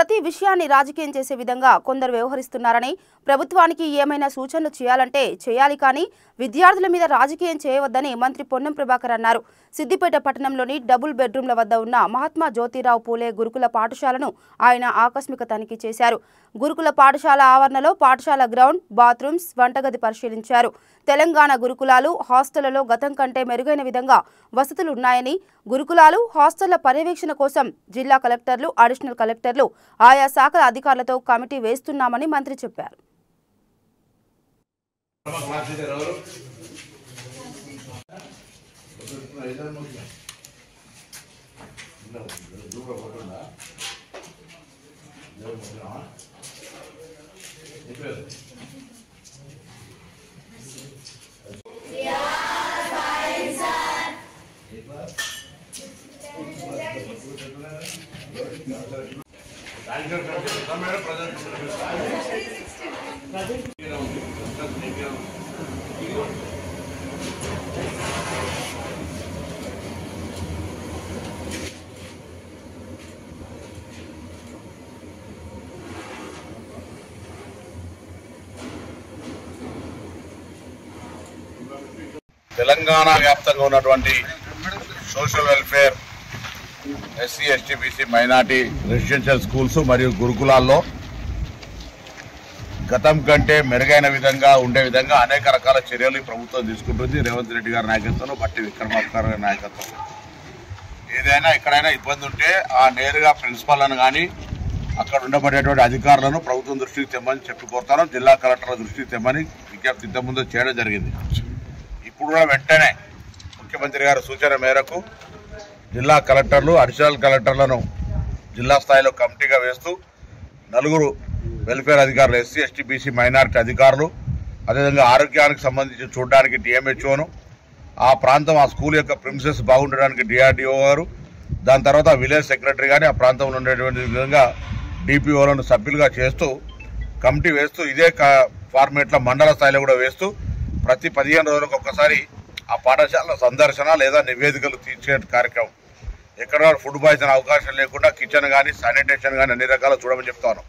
ప్రతి విషయాన్ని రాజకీయం చేసే విధంగా కొందరు వ్యవహరిస్తున్నారని, ప్రభుత్వానికి ఏమైనా సూచనలు చేయాలంటే చేయాలి కానీ విద్యార్థుల మీద రాజకీయం చేయవద్దని మంత్రి పొన్నం ప్రభాకర్ అన్నారు. సిద్దిపేట పట్టణంలోని డబుల్ బెడ్రూమ్ల వద్ద ఉన్న మహాత్మా జ్యోతిరావు పూలే గురుకుల పాఠశాలను ఆయన ఆకస్మిక తనిఖీ చేశారు. గురుకుల పాఠశాల ఆవరణలో పాఠశాల గ్రౌండ్, బాత్రూమ్స్, వంటగది పరిశీలించారు. తెలంగాణ గురుకులాలు, హాస్టళ్లలో గతం కంటే మెరుగైన విధంగా వసతులు ఉన్నాయని, గురుకులాలు, హాస్టళ్ల పర్యవేక్షణ కోసం జిల్లా కలెక్టర్లు, అడిషనల్ కలెక్టర్లు, ఆయా శాఖల అధికారులతో కమిటీ వేస్తున్నామని మంత్రి చెప్పారు. తెలంగాణ వ్యాప్తంగా ఉన్నటువంటి social welfare, SC, ST, BC, minority residential schools మరియు గురుకులాల్లో గతం కంటే మెరుగైన విధంగా ఉండే విధంగా అనేక రకాల చర్యలు ప్రభుత్వం తీసుకుంటుంది. రేవంత్ రెడ్డి గారి నాయకత్వంలో, బట్టి విక్రమార్క గారి నాయకత్వంలో. ఏదైనా ఎక్కడైనా ఇబ్బంది ఉంటే ఆ నేరుగా ప్రిన్సిపాల్లను కానీ అక్కడ ఉండబడేటువంటి అధికారులను ప్రభుత్వం దృష్టికి తెమ్మని చెప్పి కోరుతాను. జిల్లా కలెక్టర్ల దృష్టికి తెమ్మని విజ్ఞప్తి ఇంతకుముందు చేయడం జరిగింది. ఇప్పుడు కూడా వెంటనే ముఖ్యమంత్రి గారి సూచన మేరకు జిల్లా కలెక్టర్లు, అడిషనల్ కలెక్టర్లను జిల్లా స్థాయిలో కమిటీగా వేస్తూ 4 వెల్ఫేర్ అధికారులు, ఎస్సీ, ఎస్టీ, బీసీ, మైనారిటీ అధికారులు, అదేవిధంగా ఆరోగ్యానికి సంబంధించి చూడడానికి డిఎంహెచ్ఓను, ఆ ప్రాంతం ఆ స్కూల్ యొక్క ప్రిమిసెస్ బాగుండడానికి డిఆర్డిఓ గారు, దాని తర్వాత విలేజ్ సెక్రటరీ కానీ ఆ ప్రాంతంలో ఉండేటువంటి విధంగా డిపిఓలను సభ్యులుగా చేస్తూ కమిటీ వేస్తూ ఇదే ఫార్మేట్లో మండల స్థాయిలో కూడా వేస్తూ ప్రతి 15 రోజులకు ఒక్కసారి ఆ పాఠశాల సందర్శన లేదా నివేదికలు తీర్చే కార్యక్రమం. ఎక్కడ ఫుడ్ పాయిజన్ అవకాశం లేకుండా కిచెన్ కానీ శానిటేషన్ కానీ అన్ని రకాలు చూడమని చెప్తాను.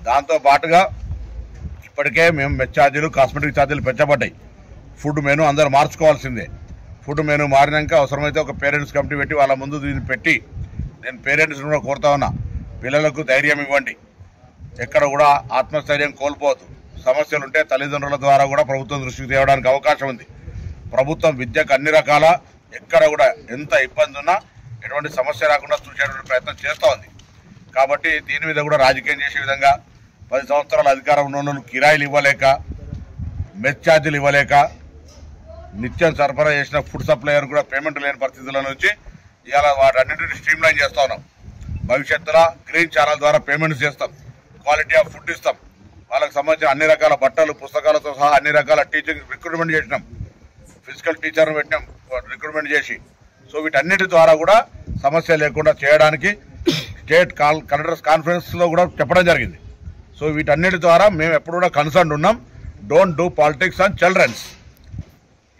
దాంతో పాటుగా ఇప్పటికే మేము మెస్ ఛార్జీలు, కాస్మెటిక్ ఛార్జీలు పెంచబడ్డాయి. ఫుడ్ మెనూ అందరూ మార్చుకోవాల్సిందే. ఫుడ్ మెనూ మారినాక అవసరమైతే ఒక పేరెంట్స్ కమిటీ పెట్టి వాళ్ళ ముందు దీన్ని పెట్టి నేను పేరెంట్స్ని కూడా కోరుతా ఉన్నా, పిల్లలకు ధైర్యం ఇవ్వండి, ఎక్కడ కూడా ఆత్మస్థైర్యం కోల్పోవద్దు. సమస్యలు ఉంటే తల్లిదండ్రుల ద్వారా కూడా ప్రభుత్వం దృష్టికి తేవడానికి అవకాశం ఉంది. ప్రభుత్వం విద్యకు అన్ని రకాల ఎక్కడ కూడా ఎంత ఇబ్బంది ఉన్నా ఎటువంటి సమస్య రాకుండా చూసేటువంటి ప్రయత్నం చేస్తూ ఉంది. కాబట్టి దీని మీద కూడా రాజకీయం చేసే విధంగా 10 సంవత్సరాల అధికారం ఉన్న కిరాయిలు ఇవ్వలేక, మెస్ ఛార్జీలు ఇవ్వలేక, నిత్యం సరఫరా చేసిన ఫుడ్ సప్లయర్ కూడా పేమెంట్ లేని పరిస్థితుల నుంచి ఇవాళ వాటన్నింటినీ స్ట్రీమ్లైన్ చేస్తూ ఉన్నాం. భవిష్యత్తులో గ్రీన్ ఛానల్ ద్వారా పేమెంట్స్ చేస్తాం, క్వాలిటీ ఆఫ్ ఫుడ్ ఇస్తాం, వాళ్ళకి సంబంధించిన అన్ని రకాల బట్టలు, పుస్తకాలతో సహా అన్ని రకాల టీచింగ్ రిక్రూట్మెంట్ చేసినాం, ఫిజికల్ టీచర్ను పెట్టినాం రిక్రూట్మెంట్ చేసి. సో వీటన్నిటి ద్వారా కూడా సమస్య లేకుండా చేయడానికి స్టేట్ కలెక్టర్స్ కాన్ఫరెన్స్లో కూడా చెప్పడం జరిగింది. సో వీటన్నిటి ద్వారా మేము ఎప్పుడు కూడా కన్సర్న్ ఉన్నాం. Don't do politics on childrens.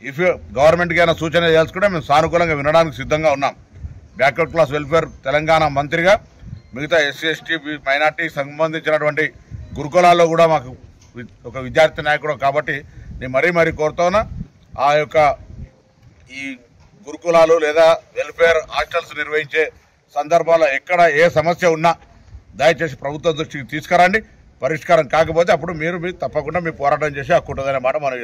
If గవర్నమెంట్కి అయినా సూచన చేయాల్సుకుంటే మేము సానుకూలంగా వినడానికి సిద్ధంగా ఉన్నాం. బ్యాక్వర్డ్ క్లాస్ వెల్ఫేర్ తెలంగాణ మంత్రిగా మిగతా ఎస్సీ, ఎస్టీ, మైనార్టీకి సంబంధించినటువంటి గురుకులాల్లో కూడా మాకు ఒక విద్యార్థి నాయకుడు కాబట్టి నేను మరీ కోరుతా ఉన్నా, ఆ యొక్క ఈ గురుకులాలు లేదా వెల్ఫేర్ హాస్టల్స్ నిర్వహించే సందర్భాల్లో ఎక్కడ ఏ సమస్య ఉన్నా దయచేసి ప్రభుత్వం దృష్టికి తీసుకురండి. పరిష్కారం కాకపోతే అప్పుడు మీరు తప్పకుండా మీ పోరాటం చేసి హక్కు ఉంటుందనే మాట మనం